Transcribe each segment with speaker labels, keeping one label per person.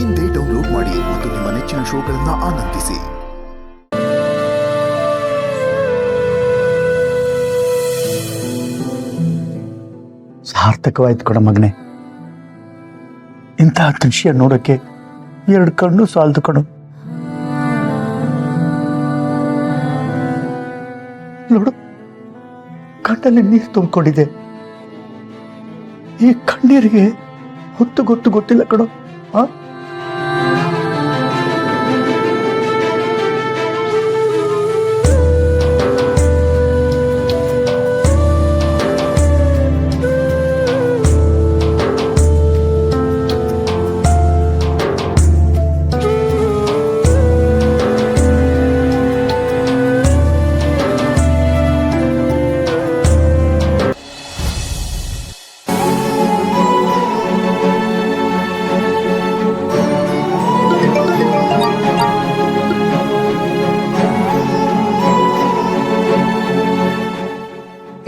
Speaker 1: ಇಂದೇ ಡೌನ್ಲೋಡ್ ಮಾಡಿ ಮತ್ತು ನಿಮ್ಮ ನೆಚ್ಚಿನ ಶೋಗಳನ್ನು ಆನಂದಿಸಿ.
Speaker 2: ಸಾರ್ಥಕವಾಯ್ತು ಕಣ ಮಗನೆ. ಇಂತಹ ದೃಶ್ಯ ನೋಡಕ್ಕೆ 2 ಕಣ್ಣು ಸಾಲದು ಕಣು. ನೋಡು, ಕಣ್ಣಲ್ಲಿ ನೀರು ತುಂಬಿಕೊಂಡಿದೆ. ಈ ಕಣ್ಣೀರಿಗೆ ಹೊತ್ತು ಗೊತ್ತಿಲ್ಲ ಕಣು.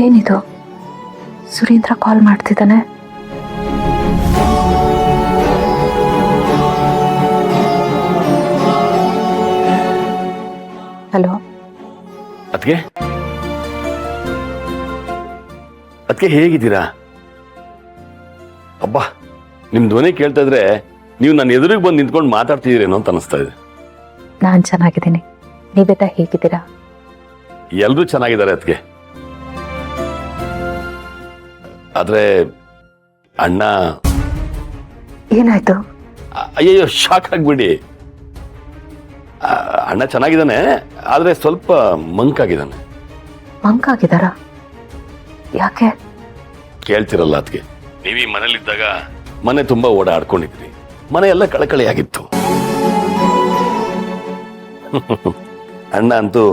Speaker 3: ಏನಿದು? ಸುರೇಂದ್ರ ಕಾಲ್ ಮಾಡ್ತಿದ್ದಾನೆ. ಹಲೋ
Speaker 4: ಅದ್ಕೆ ಹೇಗಿದ್ದೀರಾ? ಅಬ್ಬಾ, ನಿಮ್ ಧ್ವನಿ ಕೇಳ್ತಾ ಇದ್ರೆ ನೀವು ನನ್ನ ಎದುರಿಗೆ ಬಂದು ನಿಂತ್ಕೊಂಡು ಮಾತಾಡ್ತಿದ್ದೀರೇನೋ ಅಂತ ಅನಿಸ್ತಾ ಇದೆ.
Speaker 3: ನಾನ್ ಚೆನ್ನಾಗಿದ್ದೀನಿ, ನೀವೆಲ್ಲ ಹೇಗಿದ್ದೀರಾ?
Speaker 4: ಎಲ್ರೂ ಚೆನ್ನಾಗಿದ್ದಾರೆ ಅದಕ್ಕೆ. ಆದ್ರೆ ಅಣ್ಣ
Speaker 3: ಏನಾಯ್ತು?
Speaker 4: ಅಯ್ಯಯ್ಯೋ, ಶಾಕ್ ಆಗ್ಬಿಡಿ. ಅಣ್ಣ ಚೆನ್ನಾಗಿದ್ದಾನೆ, ಆದ್ರೆ ಸ್ವಲ್ಪ ಮಂಕಾಗಿದ್ದಾನೆ.
Speaker 3: ಮಂಕಾಗಿದ್ದಾರಾ? ಯಾಕೆ?
Speaker 4: ಕೇಳ್ತಿರಲ್ಲ ಅದಕ್ಕೆ. ನೀವು ಈ ಮನೇಲಿದ್ದಾಗ ಮನೆ ತುಂಬಾ ಓಡಾಡ್ಕೊಂಡಿದ್ರಿ, ಮನೆ ಎಲ್ಲ ಕಳಕಳಿ ಆಗಿತ್ತು. ಅಣ್ಣ ಅಂತೂ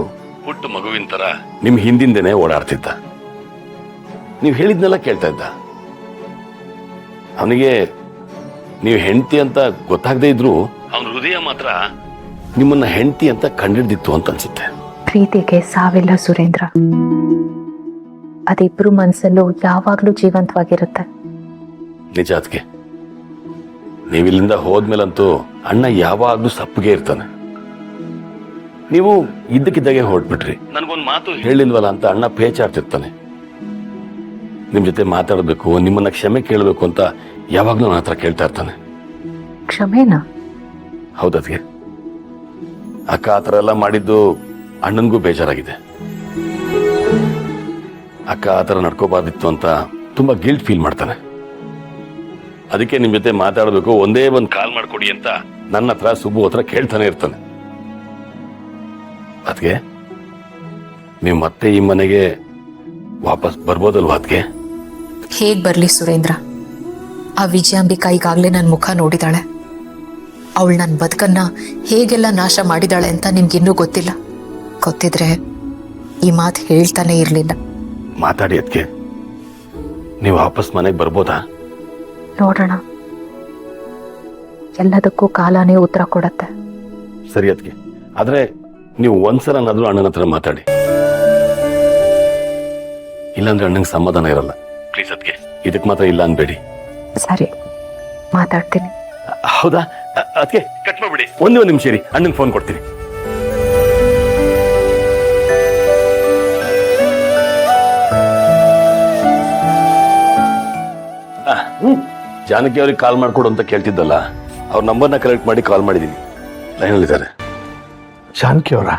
Speaker 4: ಪುಟ್ಟ ಮಗುವಿನ ತರ ನಿಮ್ ಹಿಂದಿಂದೇನೆ ಓಡಾಡ್ತಿದ್ದ. ನೀವು ಹೇಳಿದ್ನೆಲ್ಲ ಕೇಳ್ತಾ ಇದ್ದ. ಅವನಿಗೆ ನೀವು ಹೆಂಡತಿ ಅಂತ ಗೊತ್ತಾಗದೇ ಇದ್ರು ಅವನ ಹೃದಯ ಮಾತ್ರ ನಿಮ್ಮನ್ನ ಹೆಂಡತಿ ಅಂತ ಕಂಡಿಡ್ದಿತ್ತು ಅಂತ ಅನ್ಸುತ್ತೆ.
Speaker 3: ಪ್ರೀತಿಗೆ ಸಾವಿಲ್ಲ ಸುರೇಂದ್ರ, ಅದಿಬ್ರು ಮನಸ್ಸಲ್ಲೂ ಯಾವಾಗ್ಲೂ ಜೀವಂತವಾಗಿರುತ್ತೆ.
Speaker 4: ನಿಜ ಅದಕ್ಕೆ. ನೀವಿಲ್ಲಿಂದ ಹೋದ್ಮೇಲಂತೂ ಅಣ್ಣ ಯಾವಾಗ್ಲೂ ಸಪ್ಪಗೆ ಇರ್ತಾನೆ. ನೀವು ಇದ್ದಕ್ಕಿದ್ದಾಗೆ ಹೊರಟ್ಬಿಟ್ರಿ. ನನ್ಗೊಂದು ಮಾತು ಹೇಳಿಲ್ವಲ್ಲ ಅಂತ ಅಣ್ಣ ಪೇಚಾಡ್ತಿರ್ತಾನೆ. ನಿಮ್ ಜೊತೆ ಮಾತಾಡ್ಬೇಕು, ನಿಮ್ಮನ್ನ ಕ್ಷಮೆ ಕೇಳಬೇಕು ಅಂತ ಯಾವಾಗ್ಲೂ ನನ್ನ ಹತ್ರ ಕೇಳ್ತಾ ಇರ್ತಾನೆ.
Speaker 3: ಕ್ಷಮೆನಾ?
Speaker 4: ಹೌದದ್ಗೆ. ಅಕ್ಕ ಆ ಥರ ಎಲ್ಲ ಮಾಡಿದ್ದು ಅಣ್ಣನ್ಗೂ ಬೇಜಾರಾಗಿದೆ. ಅಕ್ಕ ಆ ಥರ ನಡ್ಕೋಬಾರ್ದಿತ್ತು ಅಂತ ತುಂಬಾ ಗಿಲ್ಟ್ ಫೀಲ್ ಮಾಡ್ತಾನೆ. ಅದಕ್ಕೆ ನಿಮ್ ಜೊತೆ ಮಾತಾಡಬೇಕು, ಒಂದೇ ಒಂದು ಕಾಲ್ ಮಾಡ್ಕೊಡಿ ಅಂತ ನನ್ನ ಹತ್ರ ಸುಬ್ಬು ಹತ್ರ ಕೇಳ್ತಾನೆ ಇರ್ತಾನೆ. ಅದ್ಗೆ ನೀವು ಮತ್ತೆ ಈ ಮನೆಗೆ ವಾಪಸ್ ಬರ್ಬೋದಲ್ವಾ? ಅದ್ಗೆ
Speaker 5: ಹೇಗ್ ಬರ್ಲಿ ಸುರೇಂದ್ರ? ಆ ವಿಜಯಾಂಬಿಕಾ ಈಗಾಗ್ಲೇ ನನ್ನ ಮುಖ ನೋಡಿದಾಳೆ. ಅವಳು ನನ್ನ ಬದುಕನ್ನ ಹೇಗೆಲ್ಲ ನಾಶ ಮಾಡಿದಾಳೆ ಅಂತ ನಿಮ್ಗಿನ್ನೂ ಗೊತ್ತಿಲ್ಲ. ಗೊತ್ತಿದ್ರೆ ಈ ಮಾತು ಹೇಳ್ತಾನೆ ಇರ್ಲಿಲ್ಲ.
Speaker 4: ಮಾತಾಡಿ ಅದ್ಕೆ. ನೀವು ವಾಪಸ್ ಮನೆಗೆ ಬರ್ಬೋದಾ?
Speaker 3: ನೋಡೋಣ, ಎಲ್ಲದಕ್ಕೂ ಕಾಲನೇ ಉತ್ತರ ಕೊಡತ್ತೆ.
Speaker 4: ಸರಿ ಅದ್ಕೆ. ಆದ್ರೆ ನೀವು ಒಂದ್ಸಲನಾದ್ರೂ ಅಣ್ಣನ ಹತ್ರ ಮಾತಾಡಿ. ಇಲ್ಲಾಂದ್ರೆ ಅಣ್ಣಂಗೆ ಸಮಾಧಾನ ಇರಲ್ಲ. ಪ್ಲೀಸ್ ಅದ್ಕೆ, ಇದಕ್ ಮಾತ್ರ ಇಲ್ಲ ಅನ್ಬೇಡಿ.
Speaker 3: ಸರಿ, ಮಾತಾಡ್ತೀನಿ.
Speaker 4: ಹೌದಾ? ಅದಕ್ಕೆ ಕಟ್ ಮಾಡ್ಬಿಡಿ. ಒಂದೇ ಒಂದು ನಿಮಿಷ ಇರಿ, ಅಣ್ಣಂಗೆ ಫೋನ್ ಕೊಡ್ತೀನಿ. ಜಾನಕಿ ಅವ್ರಿಗೆ ಕಾಲ್ ಮಾಡ್ಕೊಡು ಅಂತ ಕೇಳ್ತಿದ್ದಲ್ಲ, ಅವ್ರ ನಂಬರ್ನ ಕಲೆಕ್ಟ್ ಮಾಡಿ ಕಾಲ್ ಮಾಡಿದೀನಿ. ಲೈನಲ್ಲಿದ್ದಾರೆ.
Speaker 2: ಜಾನಕಿ ಅವರ